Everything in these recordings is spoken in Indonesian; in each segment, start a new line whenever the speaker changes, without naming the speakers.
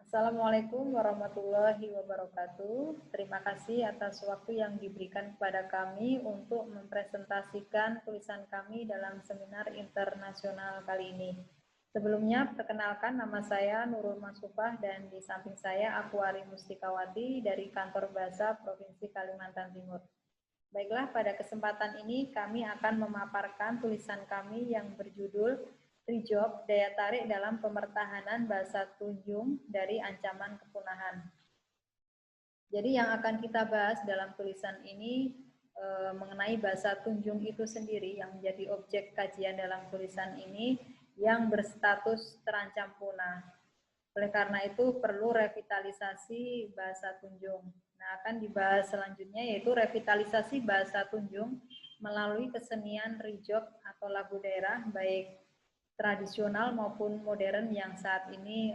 Assalamualaikum warahmatullahi wabarakatuh. Terima kasih atas waktu yang diberikan kepada kami untuk mempresentasikan tulisan kami dalam seminar internasional kali ini. Sebelumnya, perkenalkan nama saya Nurul Masufah dan di samping saya Akuari Mustikawati dari Kantor Bahasa Provinsi Kalimantan Timur. Baiklah, pada kesempatan ini kami akan memaparkan tulisan kami yang berjudul Rijob, Daya Tarik dalam Pemertahanan Bahasa Tunjung dari Ancaman Kepunahan. Jadi yang akan kita bahas dalam tulisan ini mengenai bahasa Tunjung itu sendiri yang menjadi objek kajian dalam tulisan ini yang berstatus terancam punah. Oleh karena itu perlu revitalisasi bahasa Tunjung. Nah, akan dibahas selanjutnya yaitu revitalisasi bahasa Tunjung melalui kesenian rijob atau lagu daerah baik tradisional maupun modern yang saat ini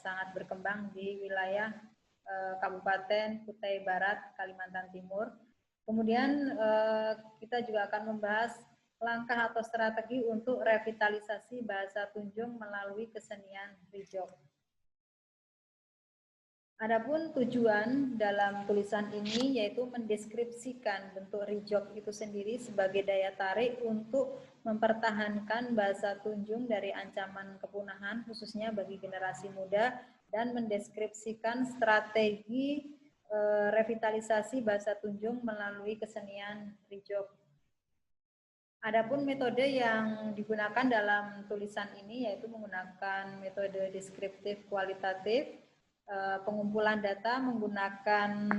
sangat berkembang di wilayah Kabupaten Kutai Barat, Kalimantan Timur. Kemudian kita juga akan membahas langkah atau strategi untuk revitalisasi bahasa Tunjung melalui kesenian rijob. Adapun tujuan dalam tulisan ini yaitu mendeskripsikan bentuk rijob itu sendiri sebagai daya tarik untuk mempertahankan bahasa Tunjung dari ancaman kepunahan khususnya bagi generasi muda dan mendeskripsikan strategi revitalisasi bahasa Tunjung melalui kesenian rijob. Adapun metode yang digunakan dalam tulisan ini yaitu menggunakan metode deskriptif kualitatif, pengumpulan data menggunakan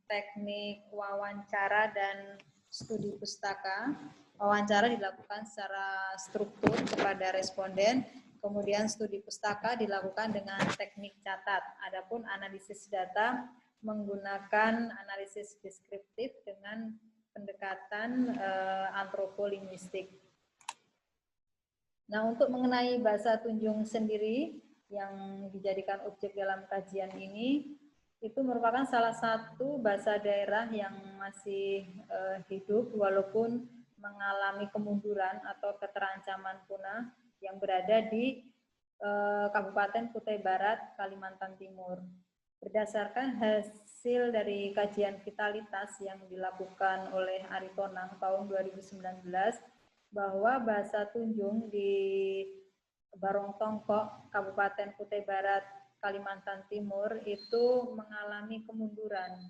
teknik wawancara dan studi pustaka. Wawancara dilakukan secara struktur kepada responden, kemudian studi pustaka dilakukan dengan teknik catat. Adapun analisis data menggunakan analisis deskriptif dengan pendekatan antropolinguistik. Nah, untuk mengenai bahasa Tunjung sendiri yang dijadikan objek dalam kajian ini, itu merupakan salah satu bahasa daerah yang masih hidup walaupun mengalami kemunduran atau keterancaman punah yang berada di Kabupaten Kutai Barat, Kalimantan Timur. Berdasarkan hasil dari kajian vitalitas yang dilakukan oleh Ari Tonang tahun 2019, bahwa bahasa Tunjung di Barong Tongkok, Kabupaten Kutai Barat, Kalimantan Timur itu mengalami kemunduran,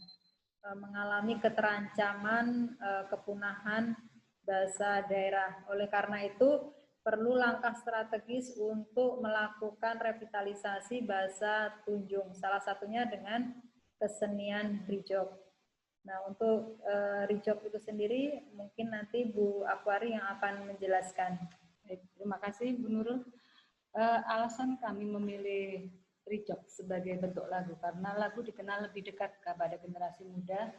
mengalami keterancaman kepunahan bahasa daerah. Oleh karena itu perlu langkah strategis untuk melakukan revitalisasi bahasa Tunjung, salah satunya dengan kesenian rijob. Nah, untuk rijob itu sendiri mungkin nanti Bu Akwari yang akan menjelaskan.
Terima kasih Bu Nurul. Alasan kami memilih rijob sebagai bentuk lagu karena lagu dikenal lebih dekat kepada generasi muda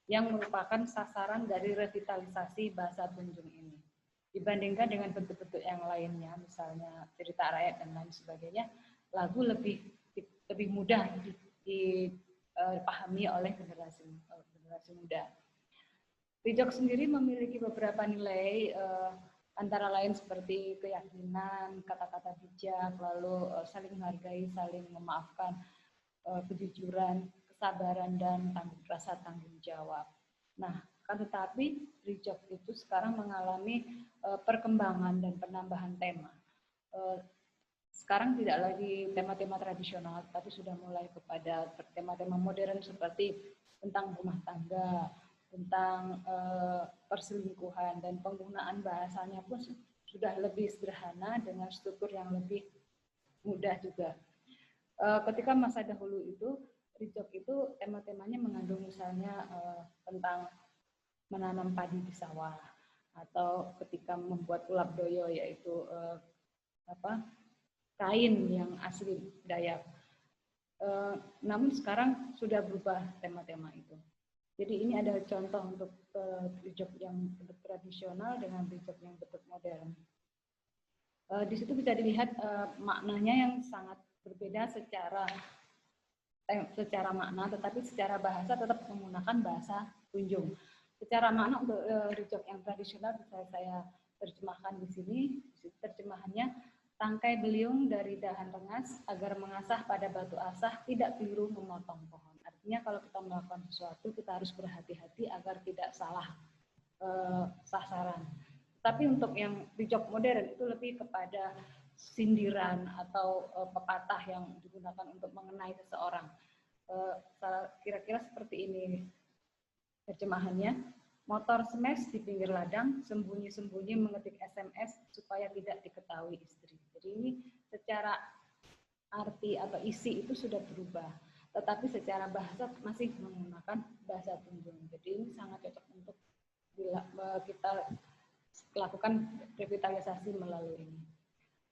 yang merupakan sasaran dari revitalisasi bahasa Tunjung ini. Dibandingkan dengan bentuk-bentuk yang lainnya, misalnya cerita rakyat dan lain sebagainya, lagu lebih mudah dipahami oleh generasi muda. Rijob sendiri memiliki beberapa nilai antara lain seperti keyakinan, kata-kata bijak, lalu saling menghargai, saling memaafkan, kejujuran, kesabaran, dan rasa tanggung jawab. Nah, tetapi rijob itu sekarang mengalami perkembangan dan penambahan tema. Sekarang tidak lagi tema-tema tradisional, tapi sudah mulai kepada tema-tema modern seperti tentang rumah tangga, tentang perselingkuhan, dan penggunaan bahasanya pun sudah lebih sederhana dengan struktur yang lebih mudah juga. Ketika masa dahulu itu, rijob itu tema-temanya mengandung misalnya tentang menanam padi di sawah, atau ketika membuat ulap doyo, yaitu kain yang asli Dayak. Namun sekarang sudah berubah tema-tema itu. Jadi ini adalah contoh untuk rijob yang bentuk tradisional dengan rijob yang bentuk modern. Di situ bisa dilihat maknanya yang sangat berbeda secara makna, tetapi secara bahasa tetap menggunakan bahasa Tunjung. Secara makna untuk rijob yang tradisional bisa saya terjemahkan di sini. Terjemahannya tangkai beliung dari dahan rengas agar mengasah pada batu asah, tidak keliru memotong pohon. Artinya kalau kita melakukan sesuatu, kita harus berhati-hati agar tidak salah sasaran. Tapi untuk yang rijok modern itu lebih kepada sindiran atau pepatah yang digunakan untuk mengenai seseorang. Kira-kira seperti ini terjemahannya. Motor smash di pinggir ladang, sembunyi-sembunyi mengetik SMS supaya tidak diketahui istri. Jadi ini secara arti atau isi itu sudah berubah, tetapi secara bahasa masih menggunakan bahasa tunjung. Jadi ini sangat cocok untuk kita lakukan revitalisasi melalui ini.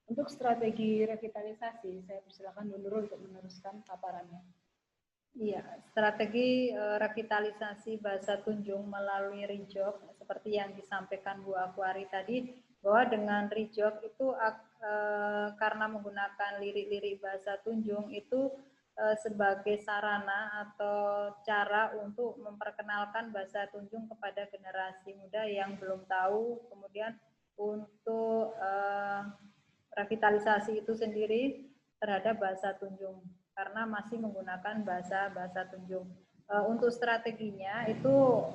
Untuk strategi revitalisasi, saya persilakan Nurul untuk meneruskan paparannya.
Iya, strategi revitalisasi bahasa tunjung melalui rijok seperti yang disampaikan Bu Aquari tadi, bahwa dengan rijok itu karena menggunakan lirik-lirik bahasa tunjung itu sebagai sarana atau cara untuk memperkenalkan bahasa tunjung kepada generasi muda yang belum tahu, kemudian untuk revitalisasi itu sendiri terhadap bahasa tunjung karena masih menggunakan bahasa tunjung. Untuk strateginya itu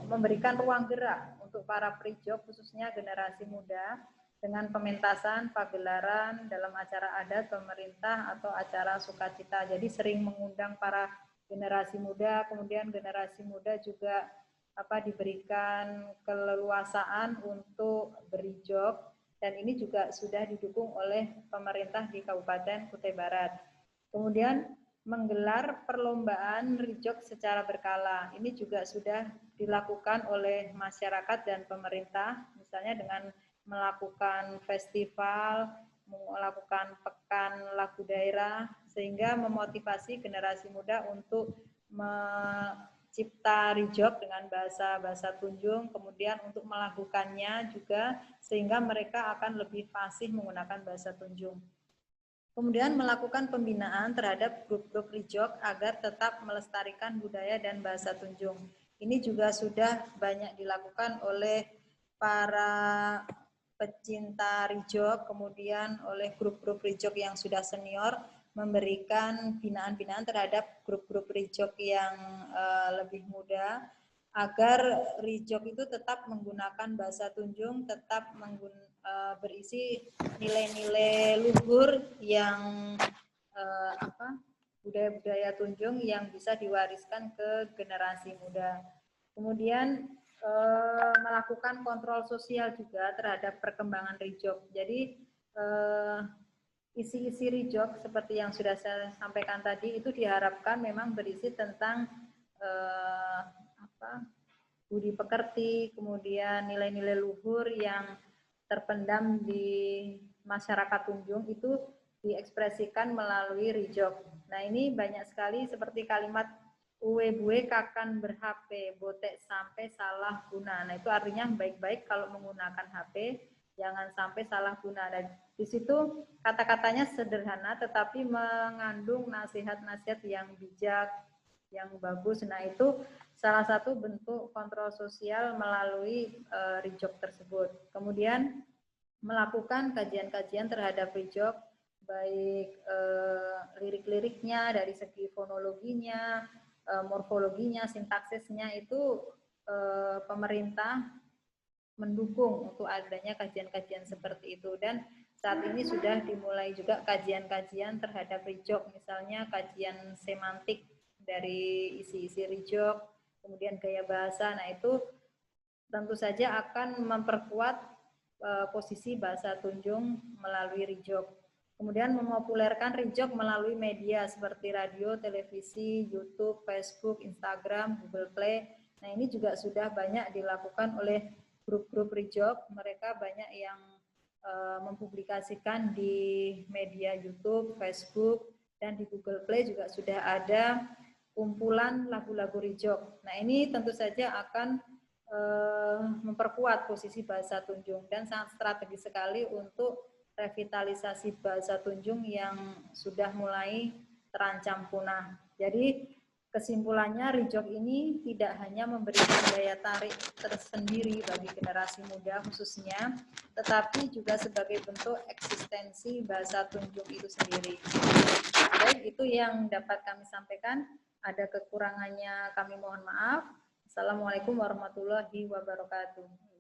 memberikan ruang gerak untuk para prijok khususnya generasi muda dengan pementasan, pagelaran dalam acara adat pemerintah atau acara sukacita. Jadi sering mengundang para generasi muda, kemudian generasi muda juga diberikan keleluasaan untuk berijok, dan ini juga sudah didukung oleh pemerintah di Kabupaten Kutai Barat. Kemudian menggelar perlombaan rijok secara berkala. Ini juga sudah dilakukan oleh masyarakat dan pemerintah, misalnya dengan melakukan festival, melakukan pekan lagu daerah, sehingga memotivasi generasi muda untuk mencipta rijok dengan bahasa tunjung, kemudian untuk melakukannya juga sehingga mereka akan lebih fasih menggunakan bahasa tunjung. Kemudian melakukan pembinaan terhadap grup-grup rijok agar tetap melestarikan budaya dan bahasa tunjung. Ini juga sudah banyak dilakukan oleh para pecinta rijok, kemudian oleh grup-grup rijok yang sudah senior, memberikan binaan-binaan terhadap grup-grup rijok yang lebih muda, agar rijok itu tetap menggunakan bahasa tunjung, tetap berisi nilai-nilai luhur yang budaya-budaya tunjung yang bisa diwariskan ke generasi muda. Kemudian melakukan kontrol sosial juga terhadap perkembangan rijok. Jadi isi-isi rijok seperti yang sudah saya sampaikan tadi itu diharapkan memang berisi tentang budi pekerti, kemudian nilai-nilai luhur yang terpendam di masyarakat tunjung itu diekspresikan melalui rijok. Nah ini banyak sekali seperti kalimat uwe bue kakan ber-HP, botek sampai salah guna. Nah itu artinya baik-baik kalau menggunakan HP, jangan sampai salah guna. Dan di situ kata-katanya sederhana tetapi mengandung nasihat-nasihat yang bijak, yang bagus. Nah itu salah satu bentuk kontrol sosial melalui rijok tersebut. Kemudian melakukan kajian-kajian terhadap rijok, baik lirik-liriknya dari segi fonologinya, morfologinya, sintaksisnya itu pemerintah mendukung untuk adanya kajian-kajian seperti itu. Dan saat ini sudah dimulai juga kajian-kajian terhadap rijok, misalnya kajian semantik dari isi-isi rijok, kemudian gaya bahasa. Nah itu tentu saja akan memperkuat posisi bahasa tunjung melalui rijok. Kemudian mempopulerkan rijok melalui media seperti radio, televisi, YouTube, Facebook, Instagram, Google Play. Nah ini juga sudah banyak dilakukan oleh grup-grup rijok. Mereka banyak yang mempublikasikan di media YouTube, Facebook, dan di Google Play juga sudah ada kumpulan lagu-lagu rijok. Nah ini tentu saja akan memperkuat posisi bahasa tunjung dan sangat strategis sekali untuk revitalisasi bahasa tunjung yang sudah mulai terancam punah. Jadi Kesimpulannya, Rijok ini tidak hanya memberikan daya tarik tersendiri bagi generasi muda khususnya, tetapi juga sebagai bentuk eksistensi bahasa Tunjung itu sendiri. Baik, itu yang dapat kami sampaikan. Ada kekurangannya kami mohon maaf. Assalamualaikum warahmatullahi wabarakatuh.